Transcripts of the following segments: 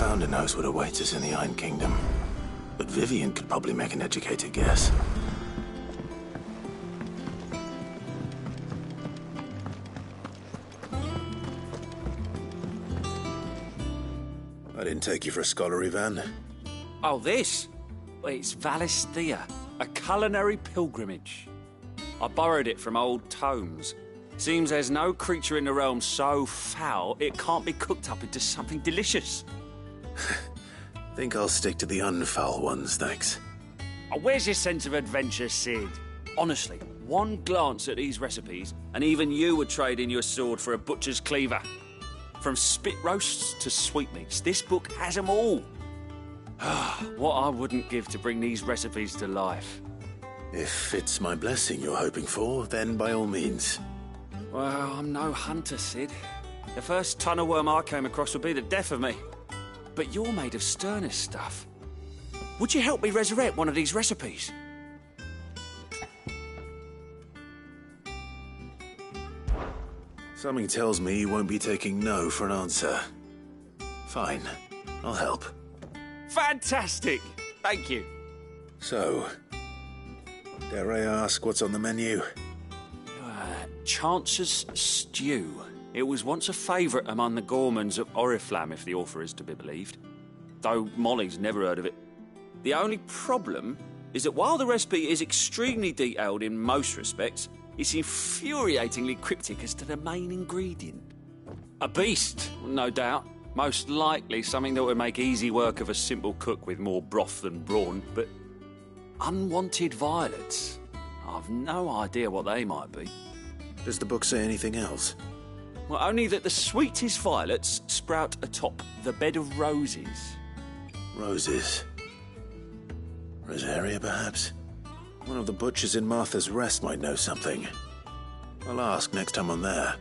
founder knows what awaits us in the Iron Kingdom. But Vivian could probably make an educated guess. I didn't take you for a scholar, Ivan. Oh, this? Well, it's Valisthea, a culinary pilgrimage. I borrowed it from old tomes. Seems there's no creature in the realm so foul it can't be cooked up into something delicious. Think I'll stick to the unfoul ones, thanks. Oh, where's your sense of adventure, Sid? Honestly, one glance at these recipes, and even you would trade in your sword for a butcher's cleaver. From spit roasts to sweetmeats, this book has them all. What I wouldn't give to bring these recipes to life. If it's my blessing you're hoping for, then by all means. Well, I'm no hunter, Sid. The first tunnel worm I came across would be the death of me. But you're made of sterner stuff. Would you help me resurrect one of these recipes? Something tells me you won't be taking no for an answer. Fine, I'll help. Fantastic! Thank you. So, dare I ask what's on the menu? Chance's Stew. It was once a favourite among the gourmands of Oriflamme, if the author is to be believed. Though Molly's never heard of it. The only problem is that while the recipe is extremely detailed in most respects, it's infuriatingly cryptic as to the main ingredient. A beast, no doubt. Most likely something that would make easy work of a simple cook with more broth than brawn, but unwanted violets. I've no idea what they might be. Does the book say anything else? Well, only that the sweetest violets sprout atop the bed of roses. Roses. Rosaria, perhaps? One of the butchers in Martha's Rest might know something. I'll ask next time I'm there.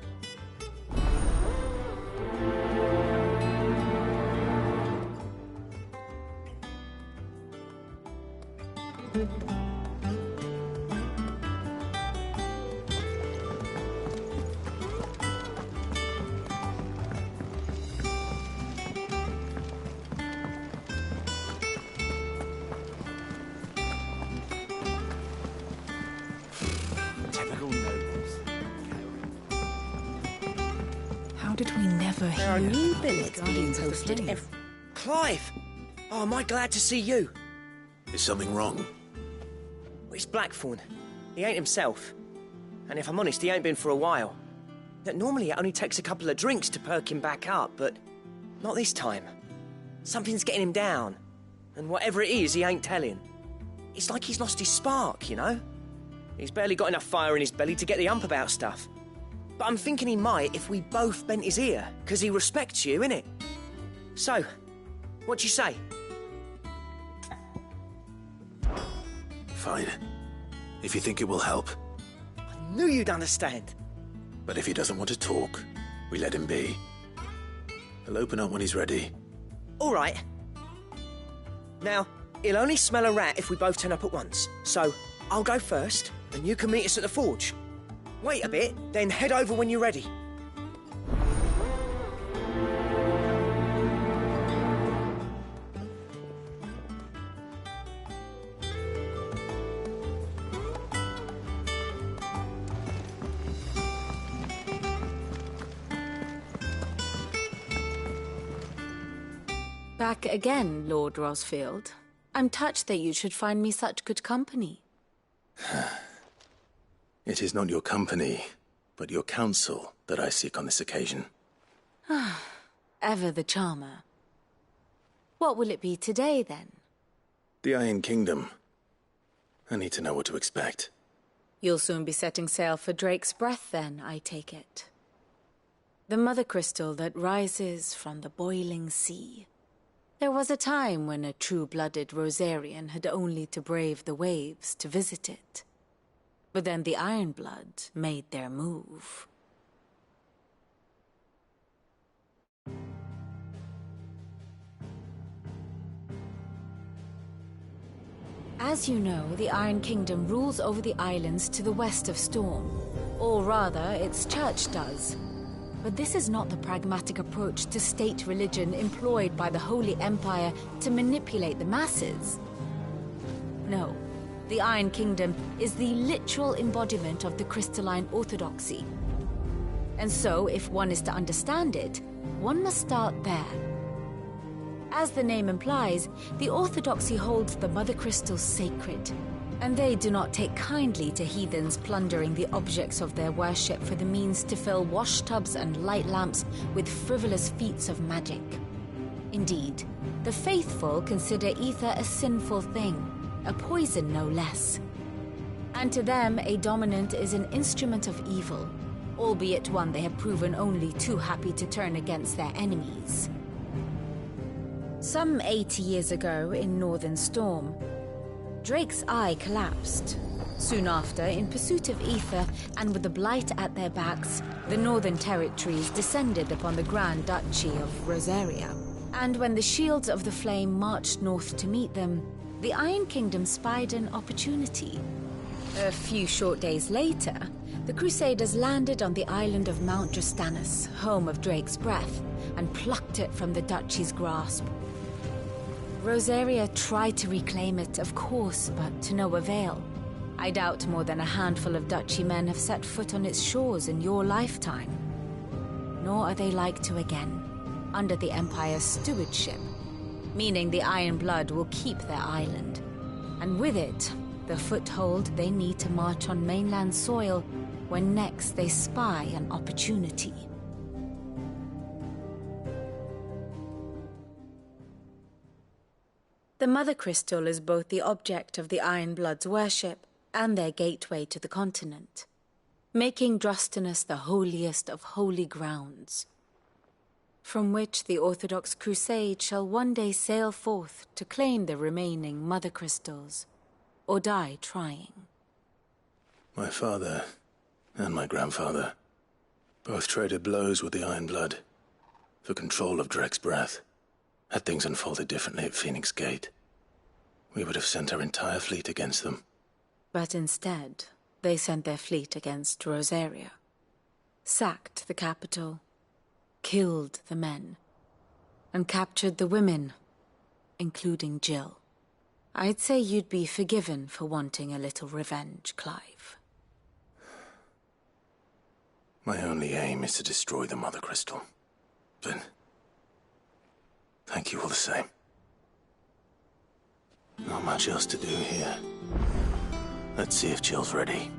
How did we never hear? New billets being posted Clive! Oh, am I glad to see you? Is something wrong? Well, it's Blackthorn. He ain't himself. And if I'm honest, he ain't been for a while. That normally it only takes a couple of drinks to perk him back up, but not this time. Something's getting him down. And whatever it is, he ain't telling. It's like he's lost his spark, you know? He's barely got enough fire in his belly to get the ump about stuff. But I'm thinking he might if we both bent his ear, because he respects you, innit? So, what do you say? Fine. If you think it will help. I knew you'd understand. But if he doesn't want to talk, we let him be. He'll open up when he's ready. All right. Now, he'll only smell a rat if we both turn up at once. So, I'll go first, and you can meet us at the forge. Wait a bit, then head over when you're ready. Back again, Lord Rosfield. I'm touched that you should find me such good company. It is not your company, but your counsel that I seek on this occasion. Ever the charmer. What will it be today, then? The Iron Kingdom. I need to know what to expect. You'll soon be setting sail for Drake's Breath, then, I take it. The mother crystal that rises from the boiling sea. There was a time when a true-blooded Rosarian had only to brave the waves to visit it. But then the Ironblood made their move. As you know, the Iron Kingdom rules over the islands to the west of Storm. Or rather, its church does. But this is not the pragmatic approach to state religion employed by the Holy Empire to manipulate the masses. No, the Iron Kingdom is the literal embodiment of the crystalline orthodoxy. And so, if one is to understand it, one must start there. As the name implies, the orthodoxy holds the Mother Crystals sacred, and they do not take kindly to heathens plundering the objects of their worship for the means to fill washtubs and light lamps with frivolous feats of magic. Indeed, the faithful consider ether a sinful thing, a poison no less. And to them, a dominant is an instrument of evil, albeit one they have proven only too happy to turn against their enemies. Some 80 years ago, in Northern Storm, Drake's eye collapsed. Soon after, in pursuit of ether and with the blight at their backs, the Northern Territories descended upon the Grand Duchy of Rosaria. And when the Shields of the Flame marched north to meet them, the Iron Kingdom spied an opportunity. A few short days later, the Crusaders landed on the island of Mount Justanus, home of Drake's breath, and plucked it from the Duchy's grasp. Rosaria tried to reclaim it, of course, but to no avail. I doubt more than a handful of Duchy men have set foot on its shores in your lifetime. Nor are they like to again, under the Empire's stewardship, meaning the Iron Blood will keep their island, and with it, the foothold they need to march on mainland soil when next they spy an opportunity. The Mother Crystal is both the object of the Iron Blood's worship and their gateway to the continent, making Drostanus the holiest of holy grounds, from which the Orthodox Crusade shall one day sail forth to claim the remaining Mother Crystals, or die trying. My father and my grandfather both traded blows with the Iron Blood for control of Drake's breath. Had things unfolded differently at Phoenix Gate, we would have sent our entire fleet against them. But instead, they sent their fleet against Rosaria, sacked the capital, killed the men, and captured the women, including Jill. I'd say you'd be forgiven for wanting a little revenge, Clive. My only aim is to destroy the Mother Crystal, but thank you all the same. Not much else to do here. Let's see if Jill's ready.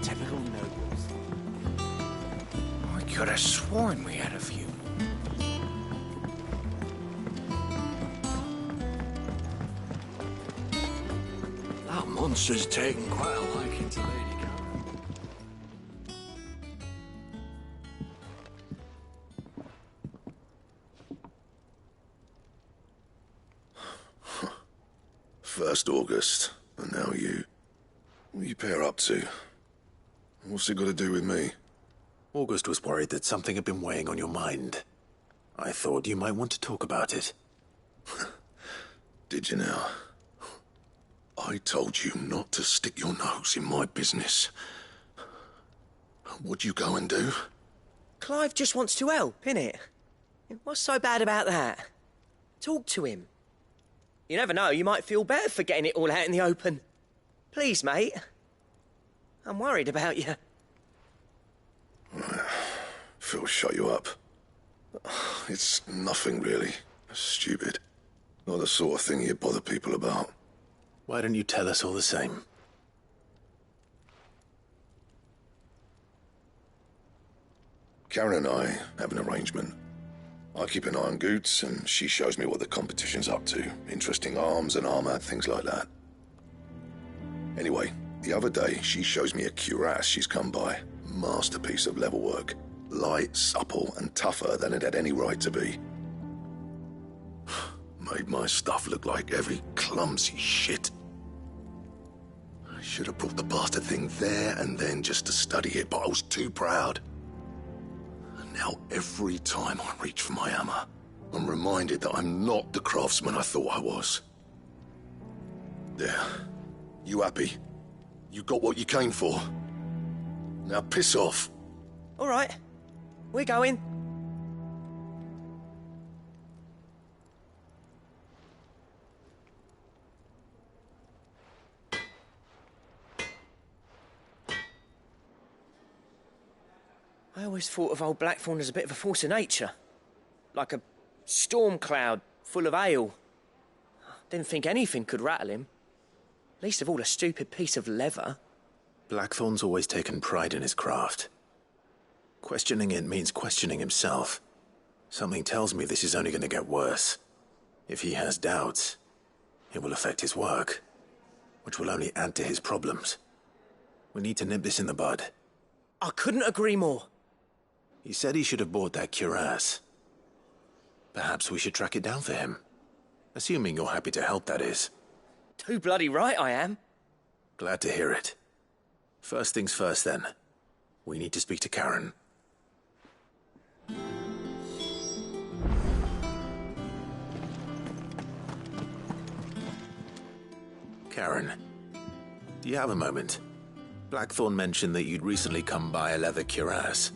Typical nobles. I could have sworn we had a few. That monster's taken quite a liking to Lady Karen. First August, and now you. What are you pair up to? What's it got to do with me? August was worried that something had been weighing on your mind. I thought you might want to talk about it. Did you now? I told you not to stick your nose in my business. What'd you go and do? Clive just wants to help, innit? What's so bad about that? Talk to him. You never know, you might feel better for getting it all out in the open. Please, mate. I'm worried about you. Phil shut you up. It's nothing really. Stupid. Not the sort of thing you bother people about. Why don't you tell us all the same? Karen and I have an arrangement. I keep an eye on Goots, and she shows me what the competition's up to. Interesting arms and armor, things like that. Anyway, the other day, she shows me a cuirass she's come by. Masterpiece of level work. Light, supple, and tougher than it had any right to be. Made my stuff look like every clumsy shit. I should have brought the bastard thing there and then just to study it, but I was too proud. And now every time I reach for my hammer, I'm reminded that I'm not the craftsman I thought I was. There. You happy? You got what you came for. Now piss off. All right, we're going. I always thought of old Blackthorn as a bit of a force of nature. Like a storm cloud full of hail. Didn't think anything could rattle him. Least of all a stupid piece of leather. Blackthorn's always taken pride in his craft. Questioning it means questioning himself. Something tells me this is only going to get worse. If he has doubts, it will affect his work, which will only add to his problems. We need to nip this in the bud. I couldn't agree more. He said he should have bought that cuirass. Perhaps we should track it down for him. Assuming you're happy to help, that is. Too bloody right I am. Glad to hear it. First things first, then. We need to speak to Karen. Karen, do you have a moment? Blackthorn mentioned that you'd recently come by a leather cuirass.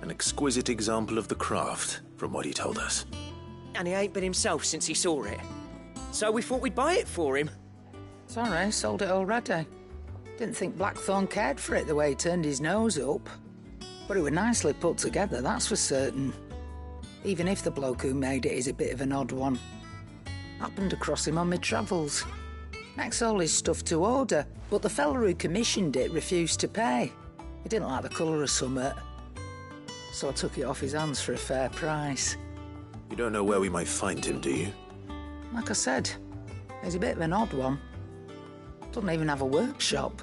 An exquisite example of the craft, from what he told us. And he ain't been himself since he saw it. So we thought we'd buy it for him. Sorry, sold it already. Didn't think Blackthorn cared for it the way he turned his nose up. But it was nicely put together, that's for certain. Even if the bloke who made it is a bit of an odd one. Happened across him on my travels. Makes all his stuff to order, but the fella who commissioned it refused to pay. He didn't like the colour of summit. So I took it off his hands for a fair price. You don't know where we might find him, do you? Like I said, he's a bit of an odd one. Doesn't even have a workshop.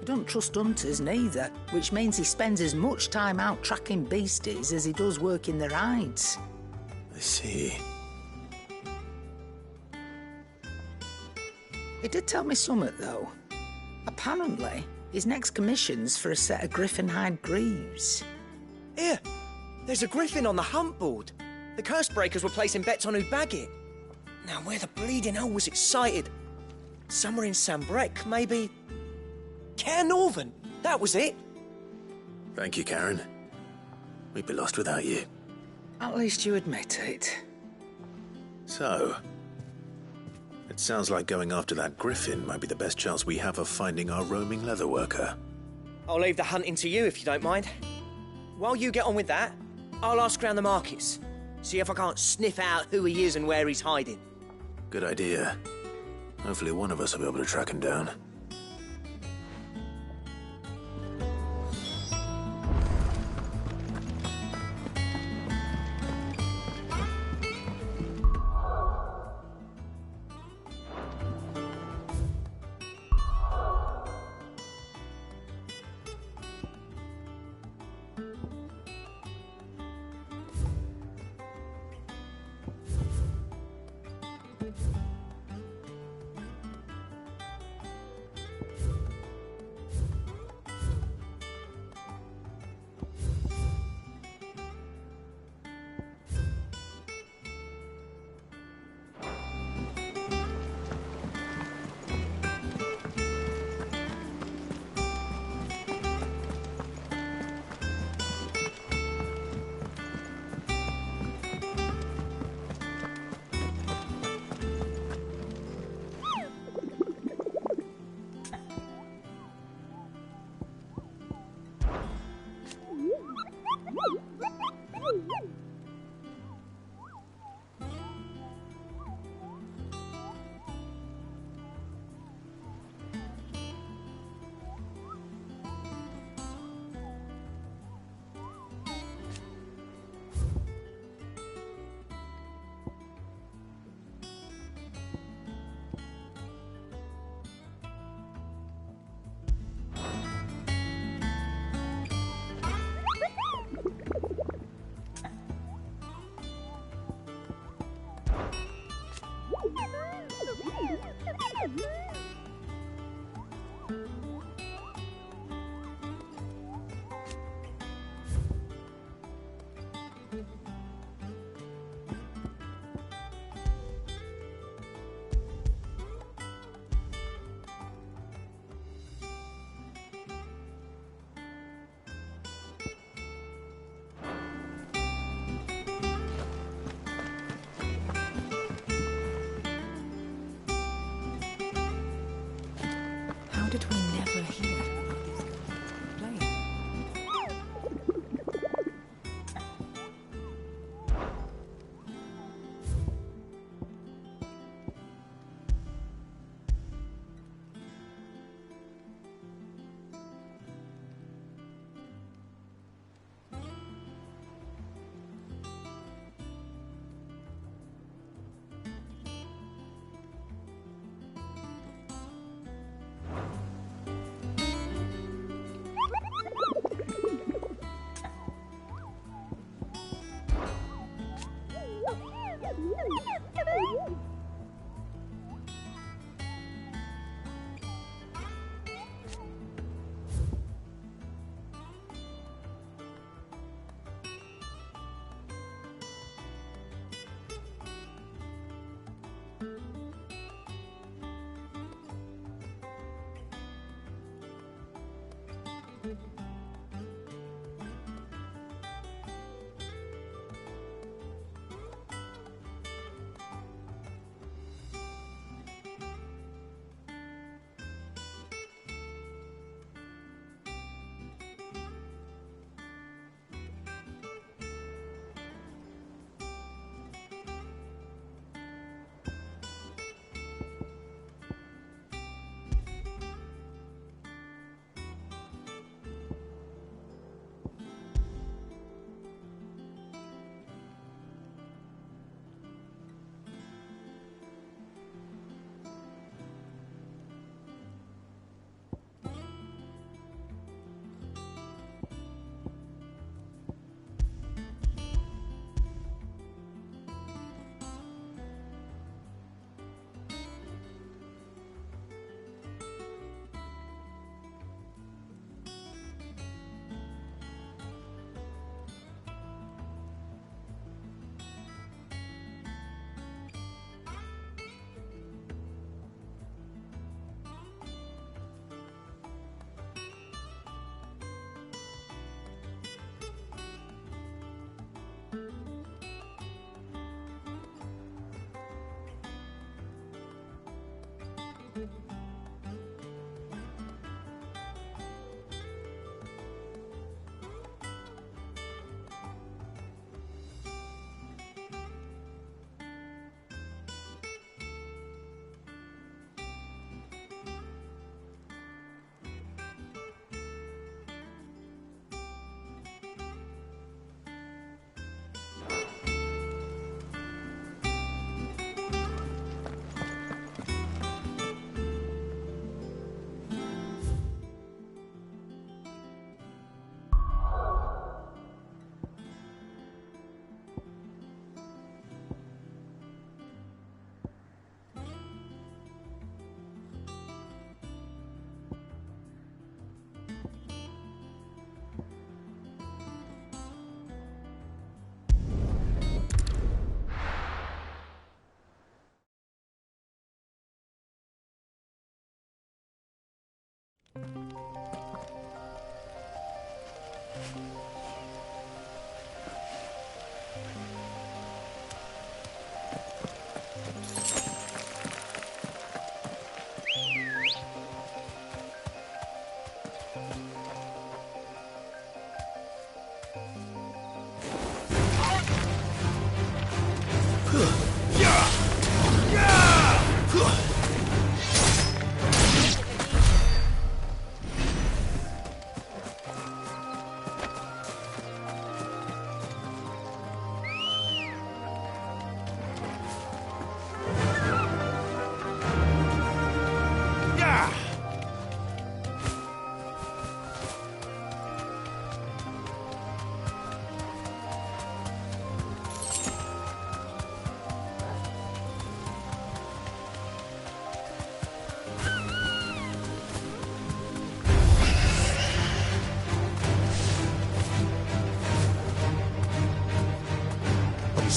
He doesn't trust hunters neither, which means he spends as much time out tracking beasties as he does working their hides. I see. He did tell me something, though. Apparently, his next commission's for a set of griffin hide greaves. Here, there's a griffin on the hunt board. The curse breakers were placing bets on who'd bag it. Now, where the bleeding hell was excited? Somewhere in Sambrec, maybe... Care Northern, that was it. Thank you, Karen. We'd be lost without you. At least you admit it. So, it sounds like going after that griffin might be the best chance we have of finding our roaming leatherworker. I'll leave the hunting to you if you don't mind. While you get on with that, I'll ask around the markets. See if I can't sniff out who he is and where he's hiding. Good idea. Hopefully one of us will be able to track him down.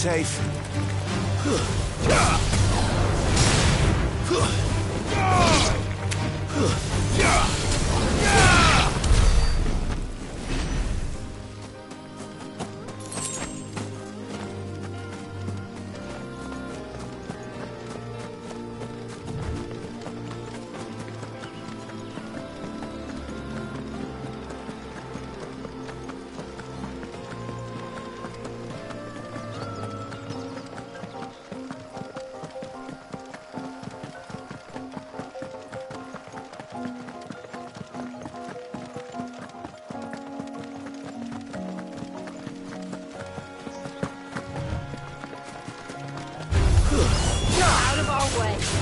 Safe. Out of our way.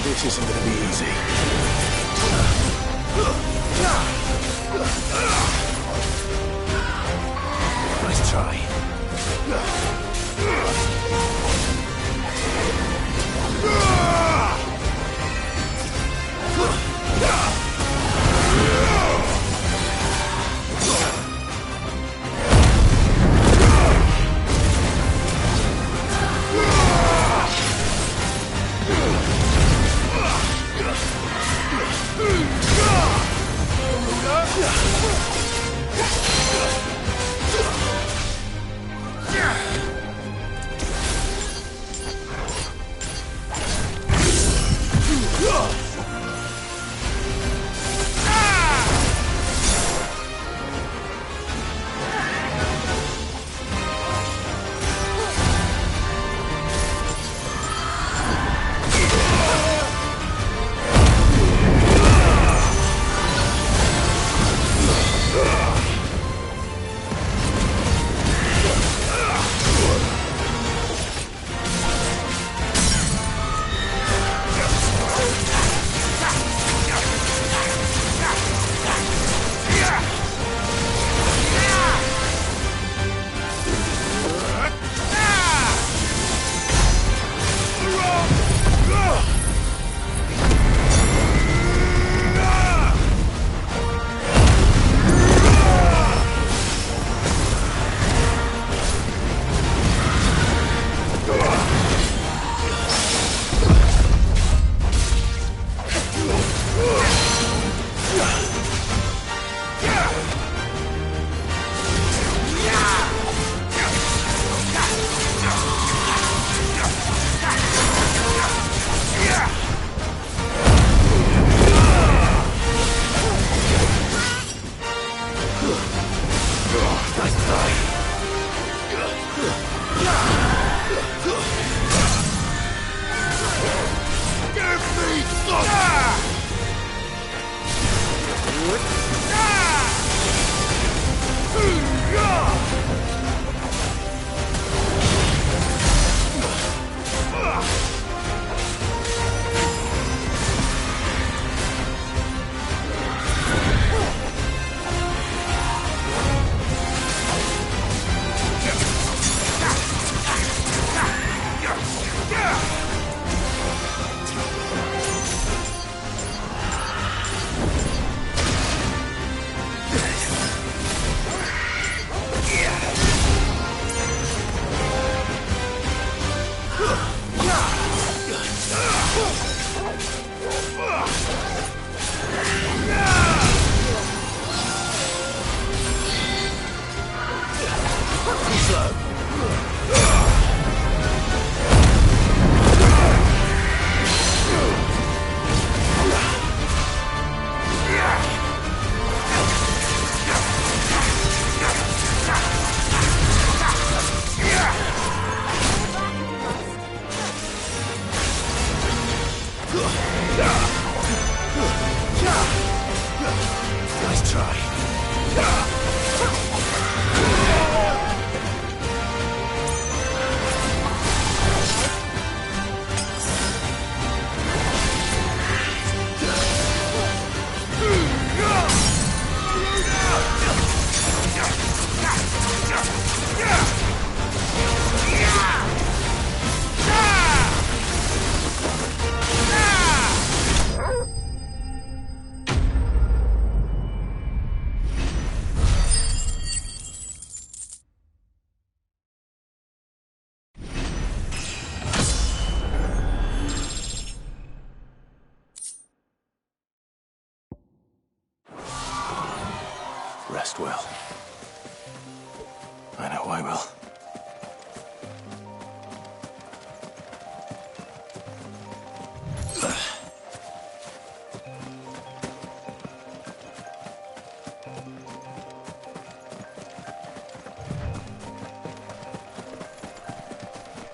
This isn't gonna be easy. Nice try. Nice try. Rest well. I know I will.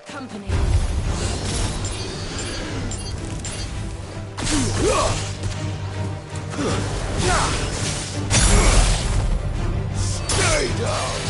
Company. Stay down!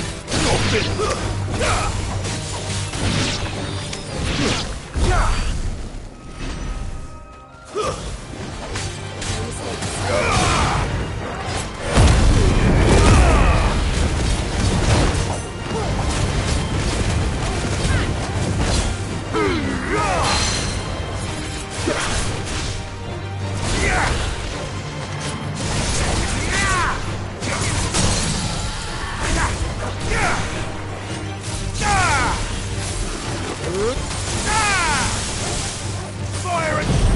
Fire it!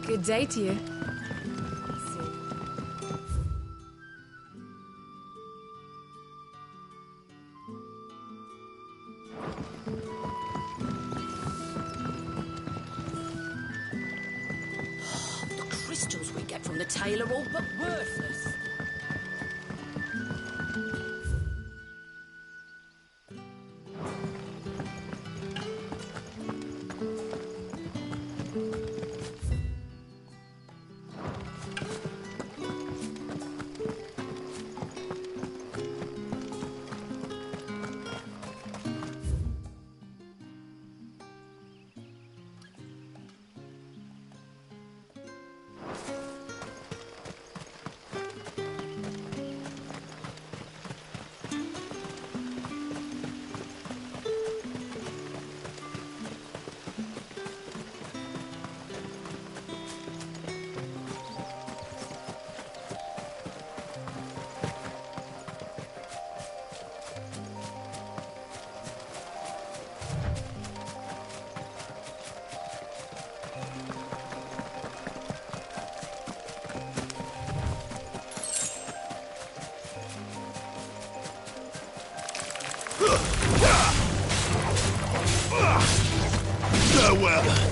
Good day to you. The crystals we get from the tail are all but worthless. Farewell.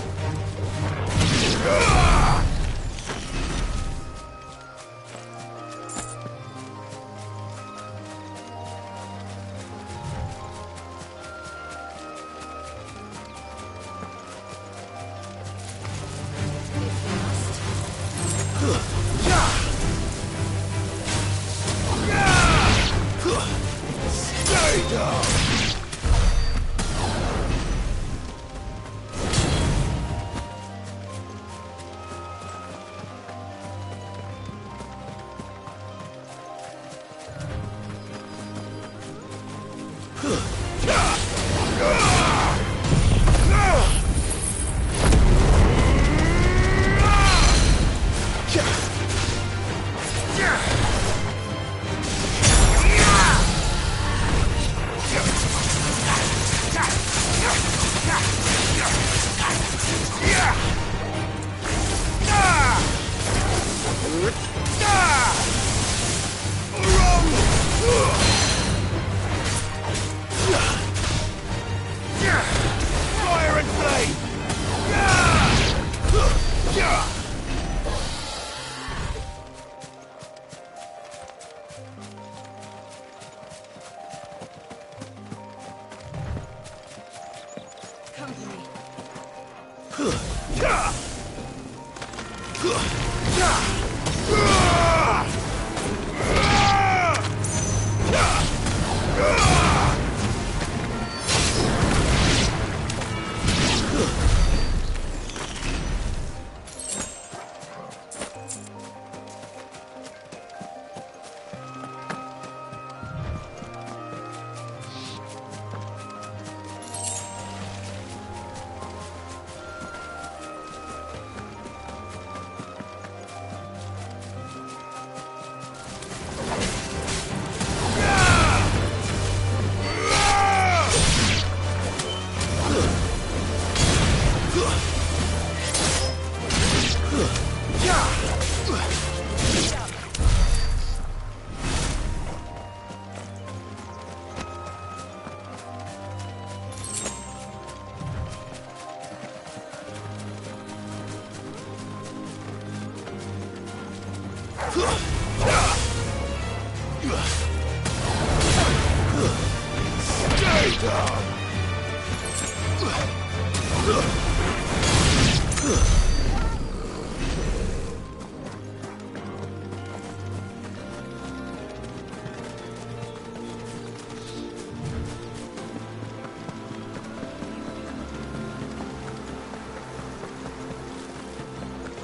Fire and flame!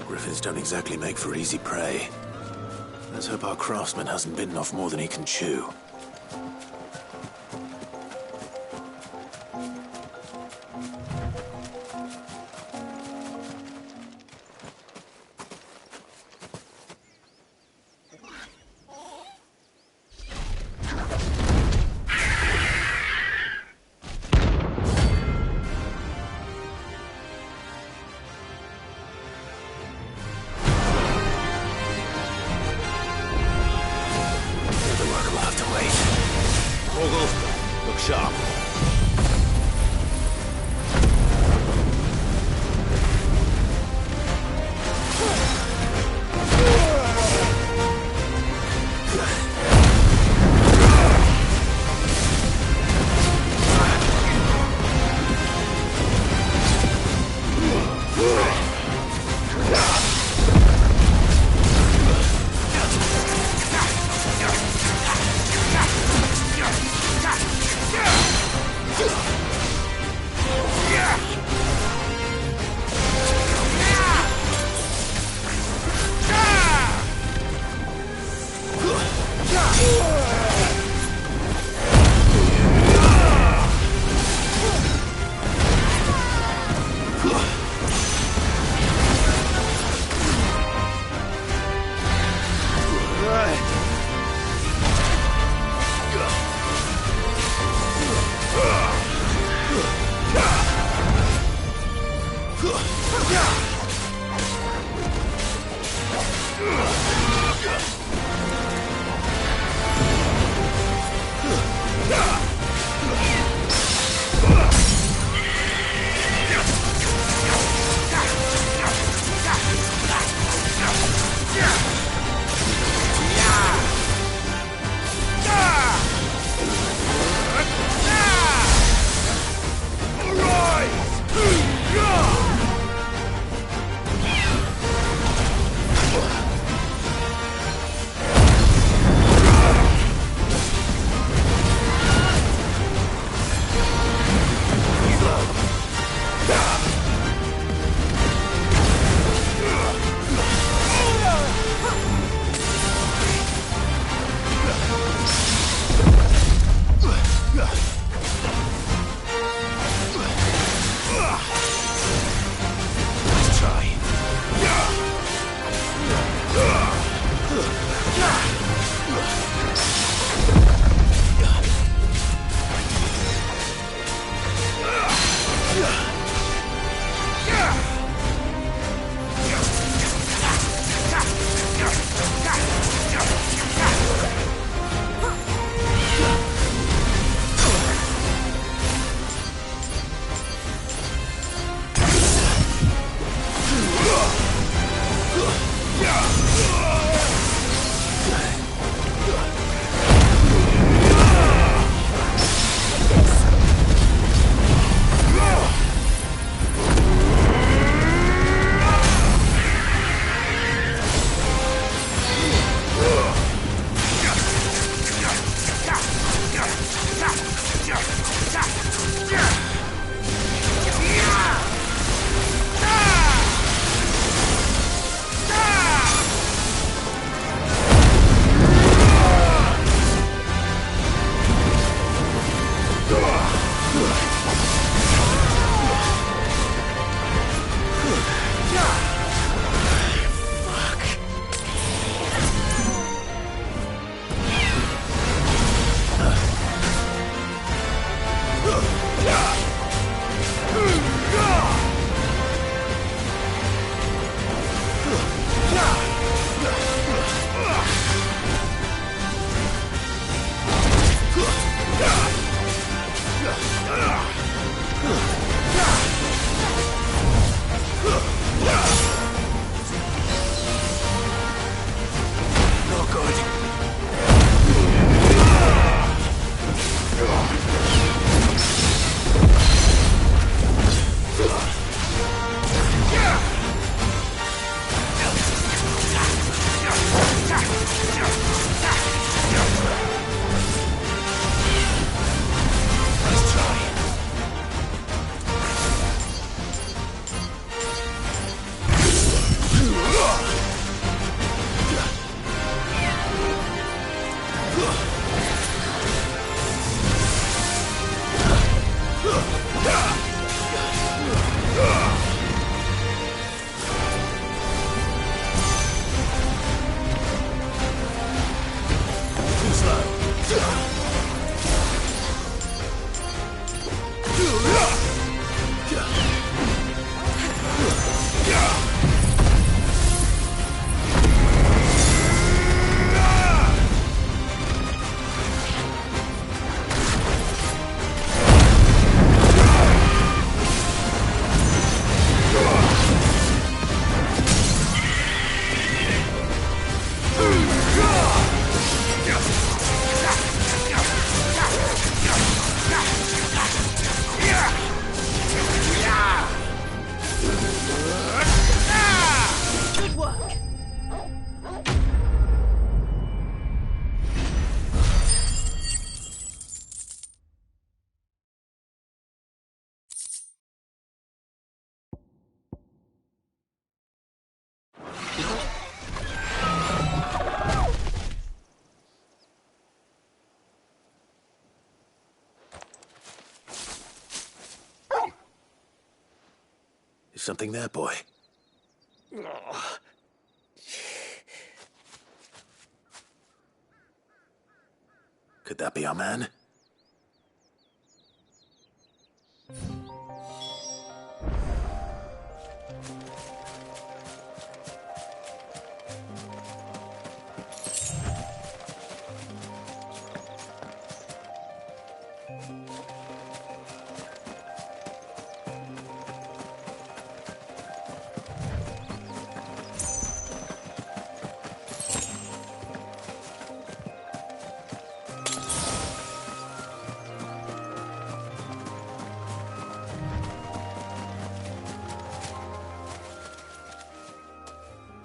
Griffins don't exactly make for easy prey. Let's hope our craftsman hasn't bitten off more than he can chew. The work will have to wait. Is something there, boy? Could that be our man?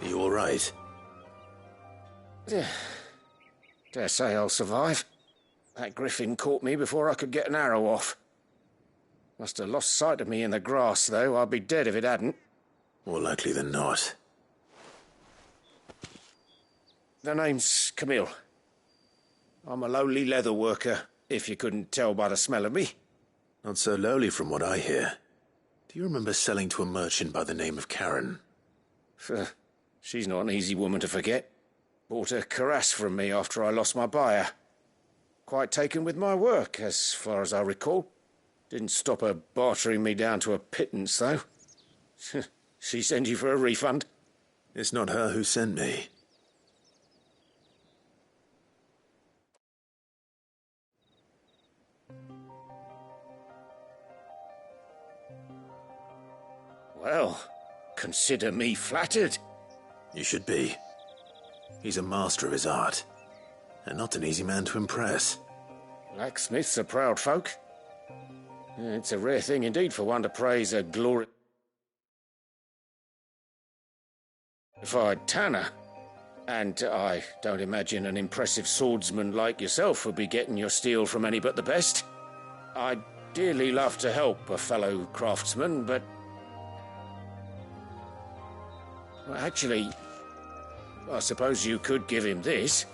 You all right? Dare say I'll survive. That griffin caught me before I could get an arrow off. Must have lost sight of me in the grass, though. I'd be dead if it hadn't. More likely than not. The name's Camille. I'm a lowly leather worker, if you couldn't tell by the smell of me. Not so lowly from what I hear. Do you remember selling to a merchant by the name of Karen? She's not an easy woman to forget. Bought a cuirass from me after I lost my buyer. Quite taken with my work, as far as I recall. Didn't stop her bartering me down to a pittance, though. She send you for a refund? It's not her who sent me. Well, consider me flattered. You should be. He's a master of his art, and not an easy man to impress. Blacksmiths are proud folk. It's a rare thing indeed for one to praise a glorified tanner. And I don't imagine an impressive swordsman like yourself would be getting your steel from any but the best. I'd dearly love to help a fellow craftsman, but... well, actually, I suppose you could give him this.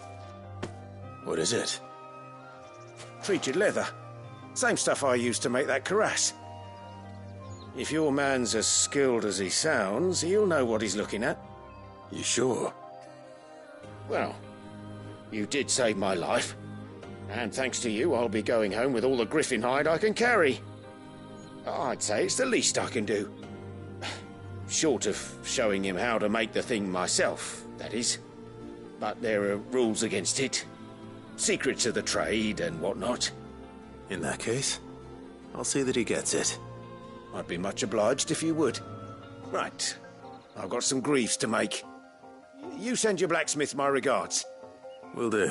What is it? Treated leather. Same stuff I used to make that cuirass. If your man's as skilled as he sounds, he'll know what he's looking at. You sure? Well, you did save my life. And thanks to you, I'll be going home with all the griffin hide I can carry. I'd say it's the least I can do. Short of showing him how to make the thing myself, that is. But there are rules against it. Secrets of the trade and whatnot. In that case, I'll see that he gets it. I'd be much obliged if you would. Right. I've got some greaves to make. You send your blacksmith my regards. Will do.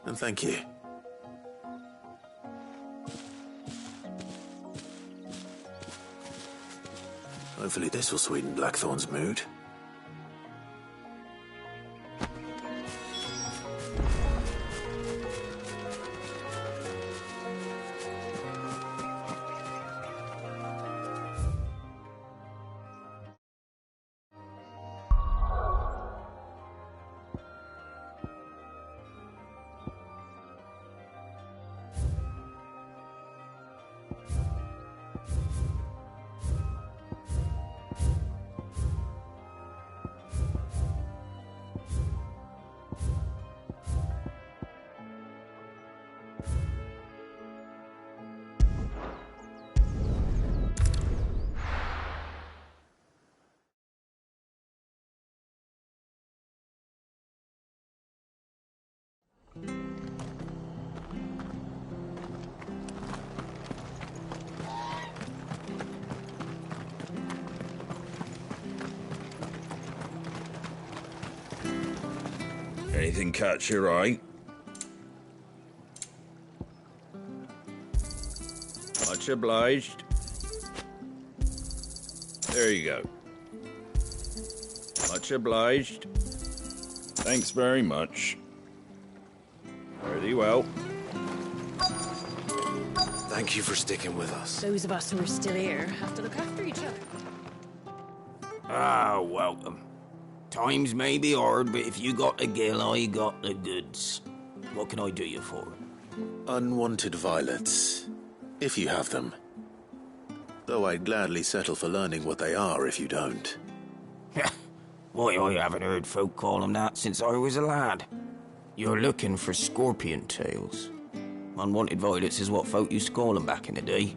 And thank you. Hopefully this will sweeten Blackthorn's mood. Anything catch your eye? Much obliged. There you go. Much obliged. Thanks very much. Fare thee well. Thank you for sticking with us. Those of us who are still here have to look after each other. Ah, welcome. Times may be hard, but if you got the gill, I got the goods. What can I do you for? Unwanted violets, if you have them. Though I'd gladly settle for learning what they are if you don't. Why, I haven't heard folk call them that since I was a lad. You're looking for scorpion tails. Unwanted violets is what folk used to call them back in the day.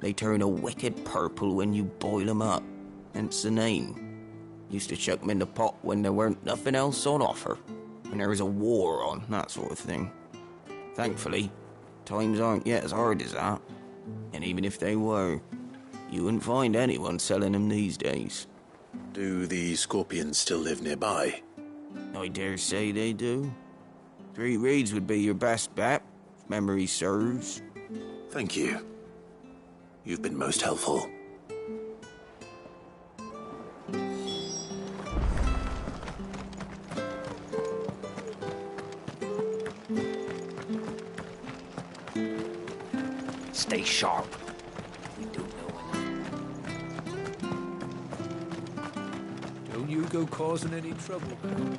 They turn a wicked purple when you boil them up, hence the name. Used to chuck them in the pot when there weren't nothing else on offer. When there was a war on, that sort of thing. Thankfully, times aren't yet as hard as that. And even if they were, you wouldn't find anyone selling them these days. Do the scorpions still live nearby? I dare say they do. 3 reeds would be your best bet, if memory serves. Thank you. You've been most helpful. Stay sharp. We don't know enough. Don't you go causing any trouble, man.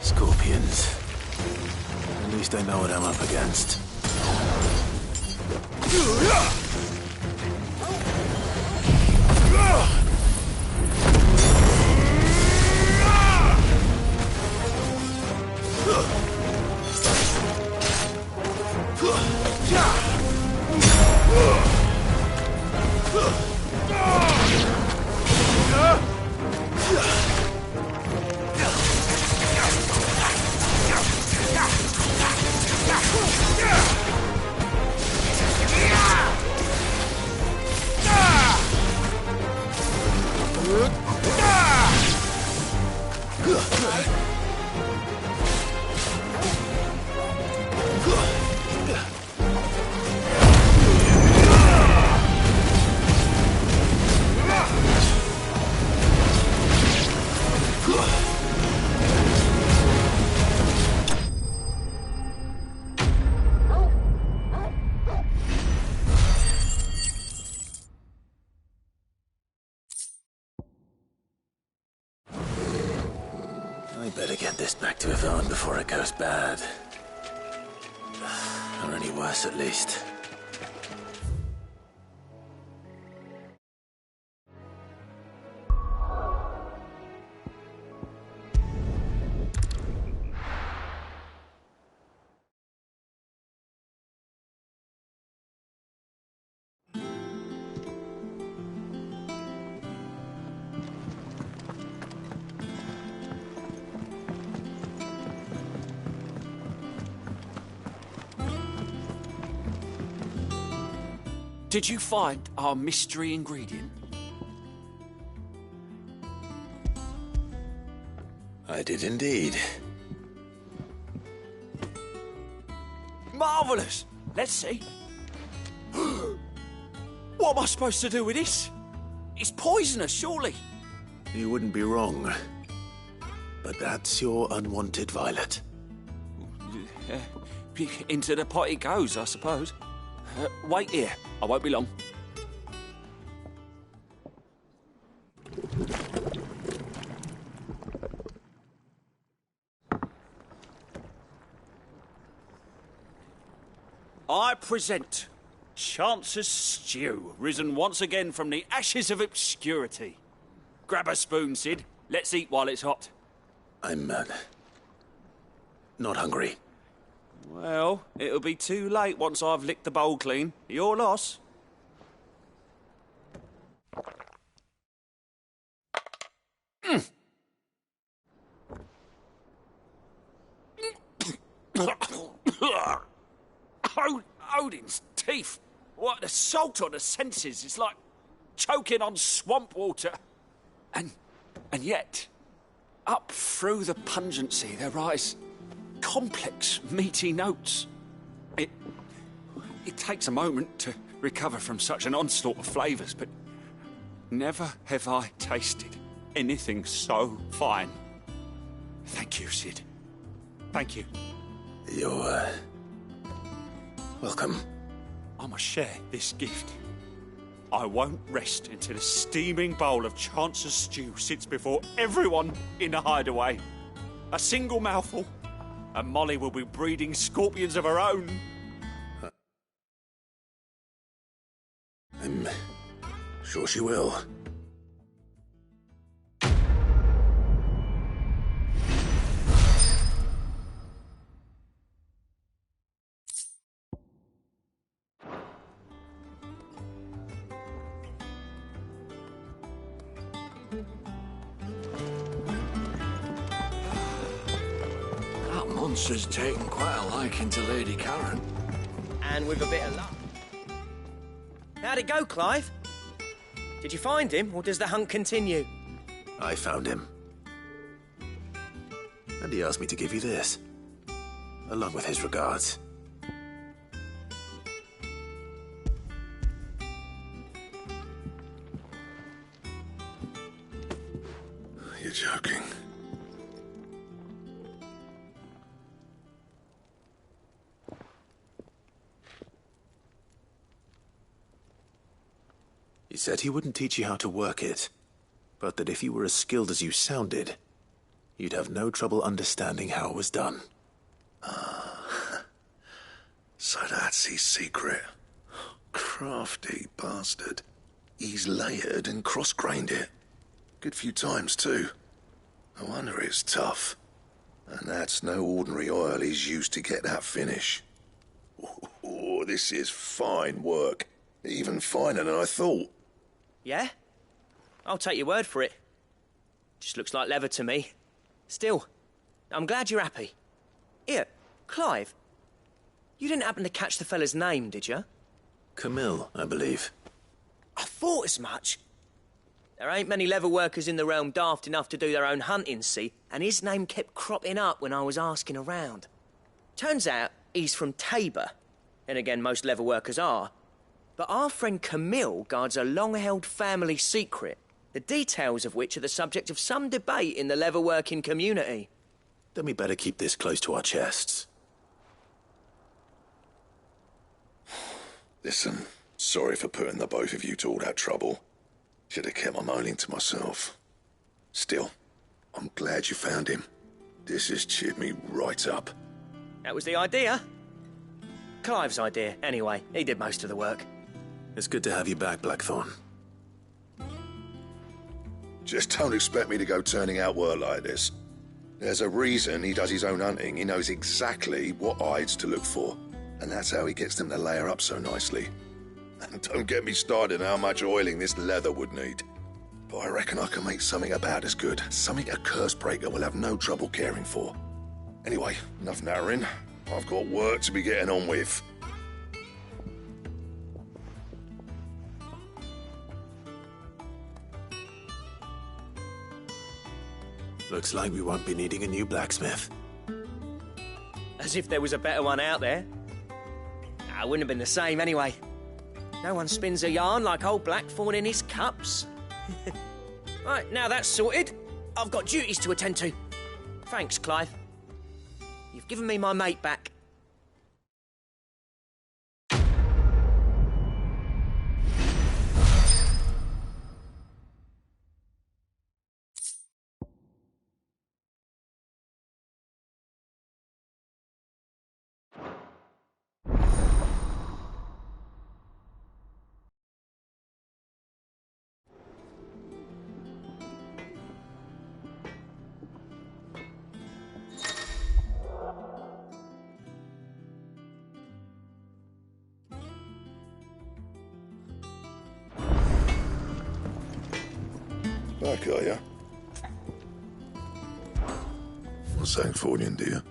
Scorpions. At least I know what I'm up against. I better get this back to Yvonne before it goes bad. Or any worse, at least. Did you find our mystery ingredient? I did indeed. Marvellous! Let's see. What am I supposed to do with this? It's poisonous, surely. You wouldn't be wrong. But that's your unwanted violet. Into the pot it goes, I suppose. Wait here. I won't be long. I present Chance's Stew, risen once again from the ashes of obscurity. Grab a spoon, Sid. Let's eat while it's hot. I'm, not hungry. Well, it'll be too late once I've licked the bowl clean. Your loss. Odin's teeth. What, the salt on the senses. It's like choking on swamp water. And yet, up through the pungency there rise complex, meaty notes. It takes a moment to recover from such an onslaught of flavours, but never have I tasted anything so fine. Thank you, Sid. Thank you. You're, welcome. I must share this gift. I won't rest until a steaming bowl of Chance's stew sits before everyone in the hideaway. A single mouthful, and Molly will be breeding scorpions of her own. I'm sure she will. Monster's taken quite a liking to Lady Karen. And with a bit of luck. How'd it go, Clive? Did you find him, or does the hunt continue? I found him. And he asked me to give you this, along with his regards. You're joking. He said he wouldn't teach you how to work it, but that if you were as skilled as you sounded, you'd have no trouble understanding how it was done. So that's his secret. Crafty bastard. He's layered and cross-grained it. Good few times, too. No wonder it's tough. And that's no ordinary oil he's used to get that finish. Oh, this is fine work. Even finer than I thought. Yeah? I'll take your word for it. Just looks like leather to me. Still, I'm glad you're happy. Here, Clive. You didn't happen to catch the fella's name, did you? Camille, I believe. I thought as much. There ain't many leather workers in the realm daft enough to do their own hunting, see, and his name kept cropping up when I was asking around. Turns out he's from Tabor, and again most leather workers are. But our friend Camille guards a long-held family secret, the details of which are the subject of some debate in the leather-working community. Then we better keep this close to our chests. Listen, sorry for putting the both of you to all that trouble. Should have kept my moaning to myself. Still, I'm glad you found him. This has cheered me right up. That was the idea. Clive's idea, anyway. He did most of the work. It's good to have you back, Blackthorn. Just don't expect me to go turning out work like this. There's a reason he does his own hunting. He knows exactly what hides to look for. And that's how he gets them to layer up so nicely. And don't get me started on how much oiling this leather would need. But I reckon I can make something about as good. Something a Cursebreaker will have no trouble caring for. Anyway, enough nattering. I've got work to be getting on with. Looks like we won't be needing a new blacksmith. As if there was a better one out there. Nah, it wouldn't have been the same anyway. No one spins a yarn like old Blackthorn in his cups. Right, now that's sorted, I've got duties to attend to. Thanks, Clive. You've given me my mate back. Back, are you? What's that for you, dear?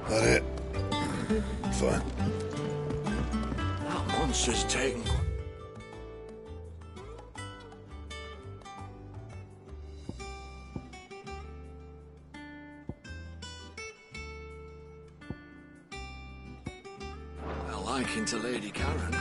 That it? Fine. That monster's taken. A liking to Lady Karen.